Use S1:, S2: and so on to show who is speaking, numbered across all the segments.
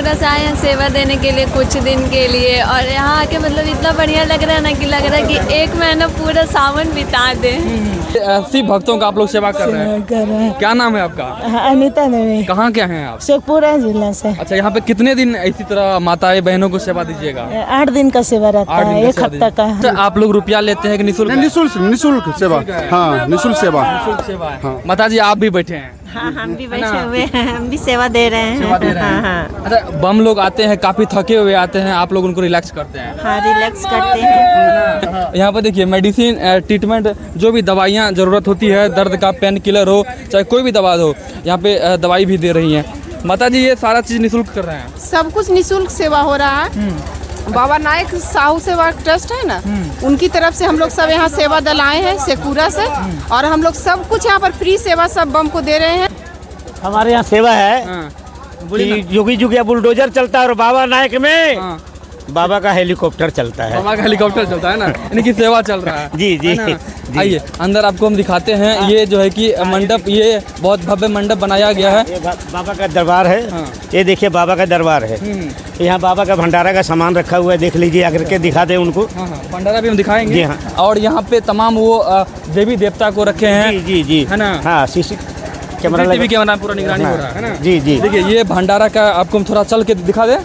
S1: पंचकुला से आए हैं सेवा देने के लिए कुछ दिन के लिए, और यहाँ आके मतलब इतना बढ़िया लग रहा है ना कि लग रहा है कि एक महीना पूरा सावन बिता दें।
S2: ऐसी भक्तों का आप लोग सेवा कर रहे हैं। क्या नाम है आपका?
S3: अनीता देवी।
S2: कहाँ के हैं आप?
S3: शेखपुरा जिला से।
S2: अच्छा, यहाँ पे कितने दिन इसी तरह माताएं बहनों को सेवा दीजिएगा?
S3: 8 दिन का सेवा रहता है, 1 हफ्ता का।
S2: अच्छा, आप लोग रुपया लेते हैं कि निःशुल्क?
S4: निःशुल्क सेवा। हाँ, निःशुल्क सेवा।
S2: निःशुल्क सेवा है। माता जी आप भी बैठे हैं?
S3: हाँ, हम भी बैठे हुए हैं, हम भी सेवा दे रहे हैं।
S2: सेवा दे रहे हैं।
S3: हाँ।
S2: अच्छा, बम लोग आते हैं काफी थके हुए आते हैं, आप लोग उनको रिलैक्स करते हैं?
S3: हाँ, रिलैक्स करते हैं।
S2: यहाँ पर देखिए मेडिसिन ट्रीटमेंट जो भी दवाइयाँ ज़रूरत होती है, दर्द का पेन किलर हो चाहे कोई भी दवा हो, यहाँ पे दवाई भी दे रही हैं। माता जी ये सारा चीज़ निःशुल्क कर रहे हैं?
S5: सब कुछ निःशुल्क सेवा हो रहा है। बाबा नायक साहू सेवा ट्रस्ट है ना, उनकी तरफ से हम लोग सब यहाँ सेवा दल आए हैं शेखपुरा से, और हम लोग सब कुछ यहाँ पर फ्री सेवा सब बम को दे रहे हैं।
S6: हमारे यहाँ सेवा है कि जुगी जुगिया बुलडोजर चलता है और बाबा नायक में बाबा का हेलीकॉप्टर चलता है।
S2: बाबा का हेलीकॉप्टर चलता है ना, इनकी सेवा चल रहा है।
S6: जी जी, जी।
S2: आइए अंदर आपको हम दिखाते हैं। ये जो है कि मंडप, ये बहुत भव्य मंडप बनाया गया है।
S6: ये बाबा का दरबार है। ये देखिए बाबा का दरबार है। यहाँ बाबा का भंडारा का सामान रखा हुआ है, देख लीजिए, अगर के दिखा दे उनको।
S2: भंडारा भी हम दिखाएंगे।
S6: जी हाँ।
S2: और यहाँ पे तमाम वो देवी देवता को रखे हैं।
S6: जी जी जी,
S2: है ना?
S6: हाँ, सीसी कैमरा
S2: कैमरा पूरा निगरानी हो रहा है ना?
S6: जी जी।
S2: देखिए ये भंडारा का आपको हम थोड़ा चल के दिखा दे।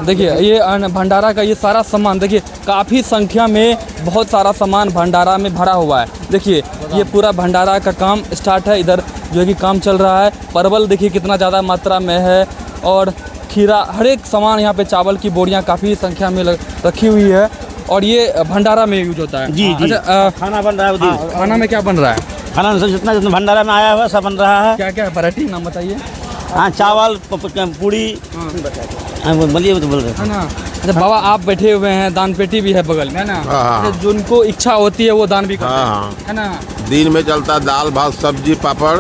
S2: देखिए ये भंडारा का ये सारा सामान, देखिए काफ़ी संख्या में बहुत सारा सामान भंडारा में भरा हुआ है। देखिए ये पूरा भंडारा का काम स्टार्ट है, इधर जो है कि काम चल रहा है। परवल देखिए कितना ज़्यादा मात्रा में है, और खीरा, हर एक सामान यहाँ पे, चावल की बोरियाँ काफ़ी संख्या में रखी हुई है, और ये भंडारा में यूज होता है।
S6: जी जी।
S2: अच्छा,
S6: खाना बन रहा है।
S2: खाना में क्या बन रहा है?
S6: खाना जितना जितना भंडारा में आया हुआ सब बन रहा है।
S2: क्या क्या वैरायटी नाम बताइए।
S6: हाँ, चावल, पूड़ी, बोलिए तो बोल रहे
S2: है ना। अच्छा बाबा आप बैठे हुए हैं, दान पेटी भी है बगल में, है ना?
S4: हाँ।
S2: अच्छा, जिनको इच्छा होती है वो दान भी करते हैं, है ना?
S4: दिन में चलता दाल भात सब्जी पापड़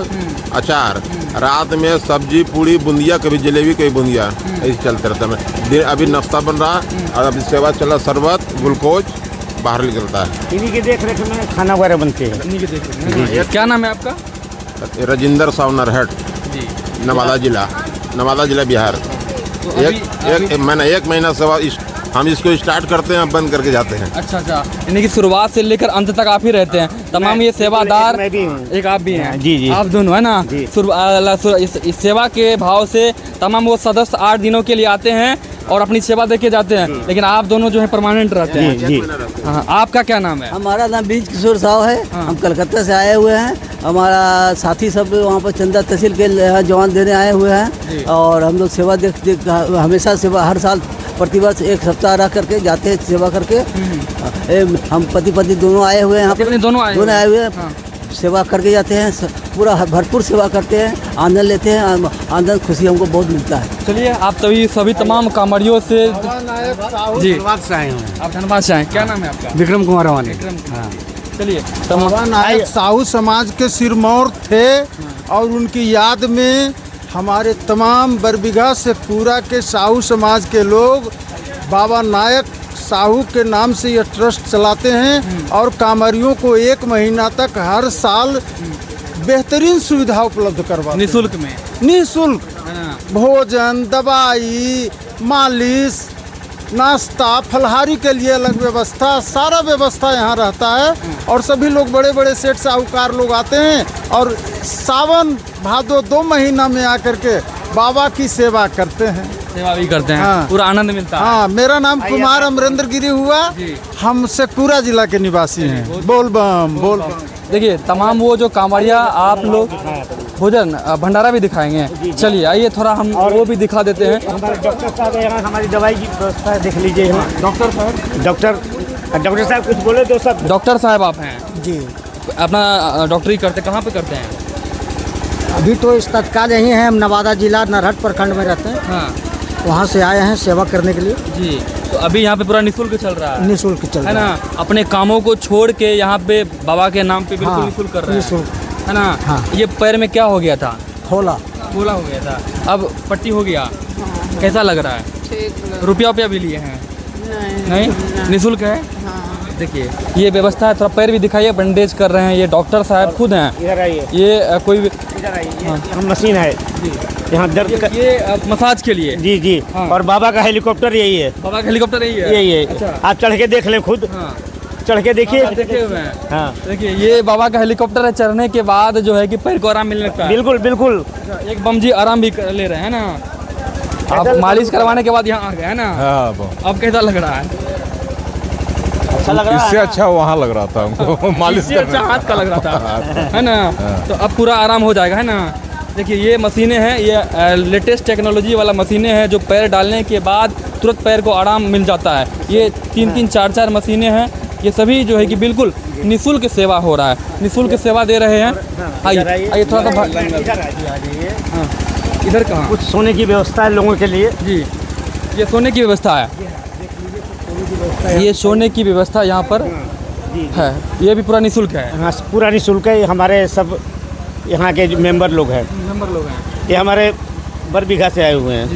S4: अचार, रात में सब्जी पूड़ी बुंदिया, कभी जलेबी कभी बुंदिया, ऐसे चलते रहता है। अभी नाश्ता बन रहा और अभी सेवा चल रहा, शरबत ग्लूकोज बाहर निकलता है।
S6: इन्हीं की देख रेख में खाना वगैरह बनते हैं।
S2: इन्हीं की देख रेख में। क्या नाम है आपका?
S4: राजेंद्र साव नरहट,
S2: जी,
S4: नवादा जिला बिहार। मैंने 1 महीना सेवा हम इसको स्टार्ट करते हैं, बंद करके जाते हैं।
S2: अच्छा अच्छा, यानी कि शुरुआत से लेकर अंत तक आप ही रहते हैं? तमाम ये सेवादार?
S6: मैं भी हूँ।
S2: एक आप भी हैं?
S6: जी जी,
S2: आप दोनों, है ना? इस सेवा के भाव से तमाम वो सदस्य 8 दिनों के लिए आते हैं और अपनी सेवा देके जाते हैं, लेकिन आप दोनों जो है परमानेंट रहते हैं।
S6: जी।
S2: हाँ, आपका क्या नाम है?
S7: हमारा नाम बीज किशोर साहु है। हम कलकत्ता से आए हुए हैं। हमारा साथी सब वहाँ पर चंदा तहसील के जवान देने आए हुए हैं, और हम लोग सेवा देख हमेशा सेवा, हर साल प्रतिवर्ष 1 सप्ताह रह करके जाते हैं सेवा करके। हम पति पत्नी दोनों आए हुए हैं यहाँ पर। दोनों आए हुए हैं, सेवा करके जाते हैं, पूरा भरपूर सेवा करते हैं, आनंद लेते हैं, आनंद खुशी हमको बहुत मिलता है।
S2: चलिए आप सभी तमाम कांवड़ियों से जी आप धन्यवाद से आए। क्या नाम है आपका?
S6: विक्रम कुमार वानी।
S2: चलिए
S8: बाबा नायक साहू समाज के सिरमौर थे, और उनकी याद में हमारे तमाम बरबीघा से पूरा के साहू समाज के लोग बाबा नायक साहू के नाम से यह ट्रस्ट चलाते हैं, और कांवरियों को 1 महीना तक हर साल बेहतरीन सुविधा उपलब्ध करवाते हैं।
S2: निःशुल्क में?
S8: निःशुल्क भोजन, दवाई, मालिश, नाश्ता, फलहारी के लिए अलग व्यवस्था, सारा व्यवस्था यहाँ रहता है। और सभी लोग बड़े बड़े सेठ साहूकार लोग आते हैं, और सावन भादो 2 महीना में आकर के बाबा की सेवा करते हैं।
S2: सेवा भी करते हैं।
S8: हाँ।
S2: पूरा आनंद मिलता है।
S8: हाँ, मेरा नाम कुमार अमरेंद्र गिरी हुआ। हम शेखपुरा जिला के निवासी हैं। बोल बम बोल बम।
S2: देखिए तमाम वो जो कांवड़िया, आप लोग भोजन भंडारा भी दिखाएंगे। चलिए आइए थोड़ा हम वो भी दिखा देते हैं।
S6: हमारे डॉक्टर साहब यहाँ हमारी दवाई की व्यवस्था देख लीजिए।
S2: डॉक्टर साहब?
S6: डॉक्टर साहब कुछ बोले तो सब।
S2: डॉक्टर साहब आप हैं?
S7: जी।
S2: अपना डॉक्टरी करते कहाँ पे करते हैं?
S7: अभी तो इस तत्काल यहीं हैं, हम नवादा जिला नरहट प्रखंड में रहते हैं।
S2: हाँ,
S7: वहाँ से आए हैं सेवा करने के लिए।
S2: जी। तो अभी यहाँ पे पूरा निःशुल्क चल रहा है?
S7: निःशुल्क चल रहा
S2: है ना? अपने कामों को छोड़ के यहाँ पे बाबा के नाम पे बिल्कुल
S7: हाँ,
S2: निःशुल्क कर रहे हैं,
S7: निःशुल्क।
S2: है ना?
S7: हाँ।
S2: ये पैर में क्या हो गया था?
S7: होला
S2: हो गया था, अब पट्टी हो गया। कैसा लग रहा है?
S5: ठीक।
S2: रुपया भी लिए हैं? नहीं, निःशुल्क है। देखिए ये व्यवस्था है, थोड़ा पैर भी दिखाइए, बैंडेज कर रहे हैं, ये डॉक्टर साहब खुद हैं।
S6: इधर आइए,
S2: ये कोई भी
S6: इधर आइए, यहाँ मशीन है यहाँ दर्द का।
S2: ये मसाज के लिए।
S6: जी जी।
S2: हाँ।
S6: और बाबा का हेलीकॉप्टर यही है,
S2: बाबा का हेलीकॉप्टर यही है।
S6: यही है।
S2: अच्छा।
S6: आप चढ़ के देख लें खुद,
S2: हाँ।
S6: चढ़ के देखिए।
S2: हाँ, देखे हुए हैं।
S6: हाँ
S2: देखिए ये बाबा का हेलीकॉप्टर है, चढ़ने के बाद जो है कि पैर को आराम मिलने लगता है।
S6: बिल्कुल बिल्कुल।
S2: एक बम जी आराम भी ले रहे हैं ना। आप मालिश करवाने के बाद यहाँ आ गए हैं ना। अब कैसा लग रहा है?
S6: अच्छा लग रहा
S9: इससे
S6: है।
S9: अच्छा वहाँ लग रहा था हमको मालिश
S2: इससे अच्छा हाथ का लग रहा था, है ना। तो अब पूरा आराम हो जाएगा, है ना। देखिए ये मशीनें हैं, ये लेटेस्ट टेक्नोलॉजी वाला मशीनें हैं जो पैर डालने के बाद तुरंत पैर को आराम मिल जाता है। ये 3-3, 4-4 मशीनें हैं, ये सभी जो है कि बिल्कुल निःशुल्क सेवा हो रहा है, निःशुल्क सेवा दे रहे हैं। आइए आइए थोड़ा सा हाँ, इधर कहाँ
S6: कुछ सोने की व्यवस्था है लोगों के लिए।
S2: जी, ये सोने की व्यवस्था है, ये सोने की व्यवस्था यहाँ पर है, ये भी पूरा निःशुल्क है।
S6: हाँ पूरा निःशुल्क है। हमारे सब यहाँ के जो मेंबर लोग हैं, ये हमारे बरबीघा से आए हुए हैं,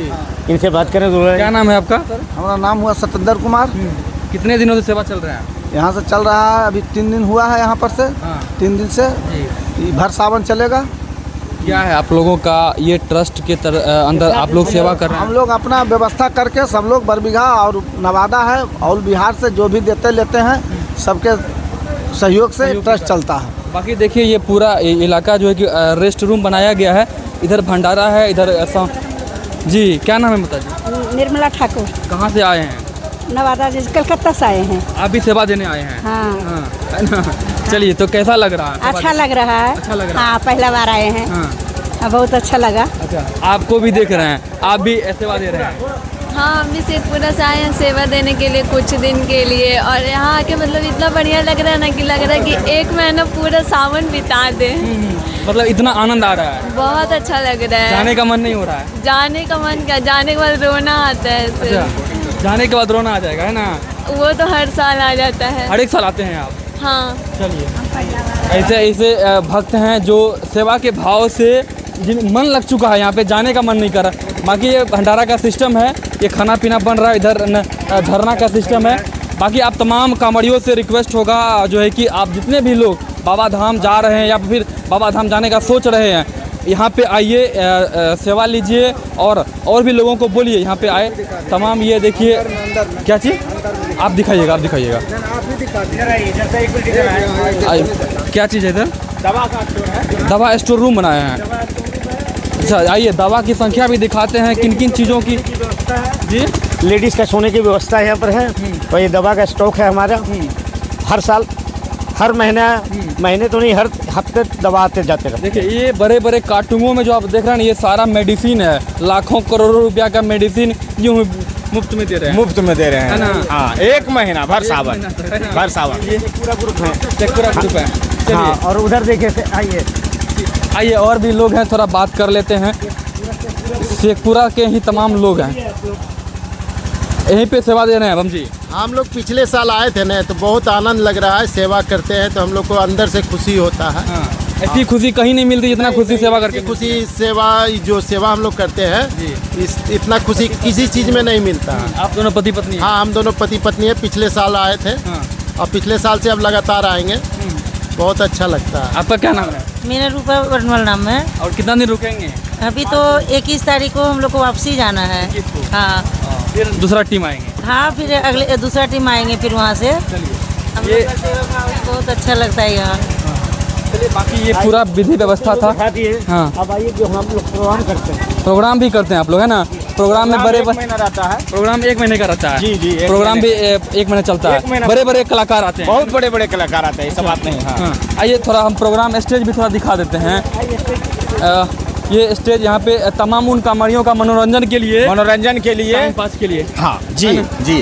S6: इनसे बात करें तो
S2: क्या नाम है आपका?
S8: हमारा नाम हुआ सत्येंद्र कुमार।
S2: कितने दिनों से सेवा चल रहा है?
S8: यहाँ से चल रहा है, अभी 3 दिन हुआ है यहाँ पर से।
S2: हाँ।
S8: 3 दिन से
S2: जी।
S8: भर सावन चलेगा।
S2: क्या है आप लोगों का ये ट्रस्ट के अंदर आप लोग सेवा कर रहे हैं?
S8: हम लोग अपना व्यवस्था करके सब लोग बरबीघा और नवादा है और बिहार से जो भी देते लेते हैं सबके सहयोग से ट्रस्ट चलता है।
S2: बाकी देखिए ये पूरा इलाका जो है कि रेस्ट रूम बनाया गया है, इधर भंडारा है, इधर जी क्या नाम है माता जी?
S3: निर्मला ठाकुर,
S2: कहाँ से आए हैं?
S3: नवादा जी, कलकत्ता से आए हैं।
S2: आप भी सेवा देने आए हैं?
S3: हाँ।
S2: हाँ, है ना। चलिए तो कैसा लग रहा है?
S3: अच्छा लग रहा है।
S2: अच्छा लग रहा है।
S3: हाँ पहला बार आए हैं।
S2: हाँ।
S3: बहुत अच्छा लगा।
S2: अच्छा, आपको भी देख रहे हैं, आप भी सेवा दे रहे हैं?
S1: हाँ, हम भी शेखपुरा से आए हैं सेवा देने के लिए कुछ दिन के लिए, और यहाँ आके मतलब इतना बढ़िया लग रहा है ना कि लग रहा है कि 1 महीना पूरा सावन बिता दे।
S2: मतलब इतना आनंद आ रहा है,
S1: बहुत अच्छा लग रहा है।
S2: जाने का मन नहीं हो रहा है?
S1: जाने का मन क्या, जाने के बाद रोना आता है सिर्फ।
S2: अच्छा, जाने के बाद रोना आ जाएगा, है ना।
S1: वो तो हर साल आ जाता है।
S2: हर एक साल आते हैं आप?
S1: हाँ।
S2: चलिए ऐसे ऐसे भक्त हैं जो सेवा के भाव से जिन मन लग चुका है, यहाँ पे जाने का मन नहीं कर रहा। बाकी ये भंडारा का सिस्टम है, ये खाना पीना बन रहा है, इधर धरना का सिस्टम है। बाकी आप तमाम कांवड़ियों से रिक्वेस्ट होगा जो है कि आप जितने भी लोग बाबा धाम जा रहे हैं या फिर बाबा धाम जाने का सोच रहे हैं, यहाँ पे आइए, सेवा लीजिए और भी लोगों को बोलिए यहाँ पे आए। तमाम ये देखिए क्या चीज़ आप दिखाइएगा, आइए क्या चीज़ है इधर?
S6: दवा का स्टोर है,
S2: दवा स्टोर रूम बनाया है। अच्छा आइए दवा की संख्या भी दिखाते हैं, किन किन चीज़ों की जी।
S6: लेडीज़ का सोने की व्यवस्था यहाँ पर है और ये दवा का स्टॉक है हमारा। हर साल, हर महीने तो नहीं, हर हफ्ते दवा आते जाते रहते।
S2: देखिए ये बड़े बड़े कार्टूनों में जो आप देख रहे हैं ये सारा मेडिसिन है, लाखों करोड़ों रुपया का मेडिसिन यूँ मुफ्त में दे रहे हैं।
S9: मुफ्त में दे रहे हैं,
S2: है ना।
S9: हाँ 1 महीना भर सावन, भर सावन।
S2: ये
S6: पूरा ग्रुप है।
S2: पूरा ग्रुप है। चलिए
S6: हाँ, और उधर देखिए, आइए
S2: आइए और भी लोग हैं, थोड़ा बात कर लेते हैं। शेखपुरा के ही तमाम लोग हैं, यहीं पे सेवा दे रहे हैं। बम जी
S10: हम लोग पिछले साल आए थे ना, तो बहुत आनंद लग रहा है। सेवा करते हैं तो हम लोग को अंदर से खुशी होता है।
S2: हाँ, ऐसी खुशी कहीं नहीं मिलती जितना खुशी सेवा करके।
S10: खुशी सेवा, जो सेवा हम लोग करते हैं इतना खुशी किसी चीज़ में नहीं मिलता।
S2: आप दोनों पति पत्नी?
S10: हाँ, हम दोनों पति पत्नी है। पिछले साल आए थे और पिछले साल से अब लगातार आएंगे। बहुत अच्छा लगता है।
S2: आपका क्या नाम है?
S3: मेरा रूपा वर्णवाल नाम है।
S2: और कितना दिन रुकेंगे?
S3: अभी तो 21 तारीख को हम लोग को वापसी जाना है। हाँ
S2: फिर दूसरा टीम आएंगे?
S3: हाँ, फिर अगले दूसरा टीम आएंगे फिर वहाँ से। हम लोग का सेवा भाव बहुत अच्छा लगता है यहाँ।
S2: चलिए बाकी ये पूरा विधि व्यवस्था था। हाँ,
S6: अब आइए जो हम लोग प्रोग्राम करते हैं।
S2: प्रोग्राम भी करते हैं आप लोग, है ना। प्रोग्राम में बड़े
S6: महीना रहता है।
S2: प्रोग्राम 1 महीने का रहता है।
S6: जी जी,
S2: प्रोग्राम भी 1 महीने चलता है। बड़े बड़े कलाकार आते हैं,
S6: बहुत बड़े बड़े कलाकार आते हैं, ऐसा बात नहीं। हाँ,
S2: आइए थोड़ा हम प्रोग्राम स्टेज भी थोड़ा दिखा देते हैं। ये स्टेज यहाँ पे तमाम उन कांवड़ियों का मनोरंजन के लिए, टाइम पास के लिए।
S6: हाँ जी जी,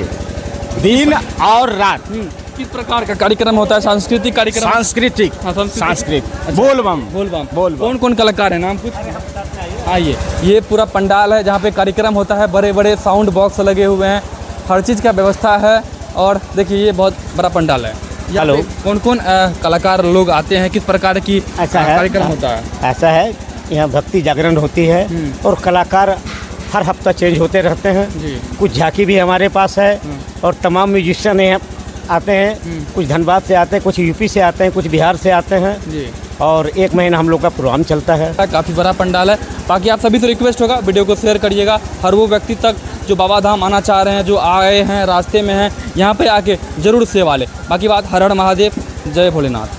S6: दिन और रात।
S2: किस प्रकार का कार्यक्रम होता है? सांस्कृतिक कार्यक्रम?
S6: सांस्कृतिक,
S2: हाँ,
S6: सांस्कृतिक।
S2: अच्छा।
S6: बोलबम।
S2: बोलबम। कौन कौन कलाकार है, नाम कुछ? आइए, ये पूरा पंडाल है जहाँ पे कार्यक्रम होता है। बड़े बड़े साउंड बॉक्स लगे हुए हैं, हर चीज़ का व्यवस्था है। और देखिए ये बहुत बड़ा पंडाल है।
S6: हेलो,
S2: कौन कौन कलाकार लोग आते हैं, किस प्रकार की कार्यक्रम होता है?
S6: ऐसा है, यहाँ भक्ति जागरण होती है और कलाकार हर हफ्ता चेंज होते रहते हैं। कुछ झांकी भी हमारे पास है और तमाम म्यूजिशियन यहाँ आते हैं, कुछ धनबाद से आते हैं, कुछ यूपी से आते हैं, कुछ बिहार से आते हैं
S2: जी।
S6: और 1 महीना हम लोग का प्रोग्राम चलता है।
S2: काफ़ी बड़ा पंडाल है। बाकी आप सभी से रिक्वेस्ट होगा वीडियो को शेयर करिएगा, हर वो व्यक्ति तक जो बाबा धाम आना चाह रहे हैं, जो आए हैं रास्ते में हैं, यहाँ पे आके ज़रूर सेवा लें। बाकी बात हर हर महादेव, जय भोलेनाथ।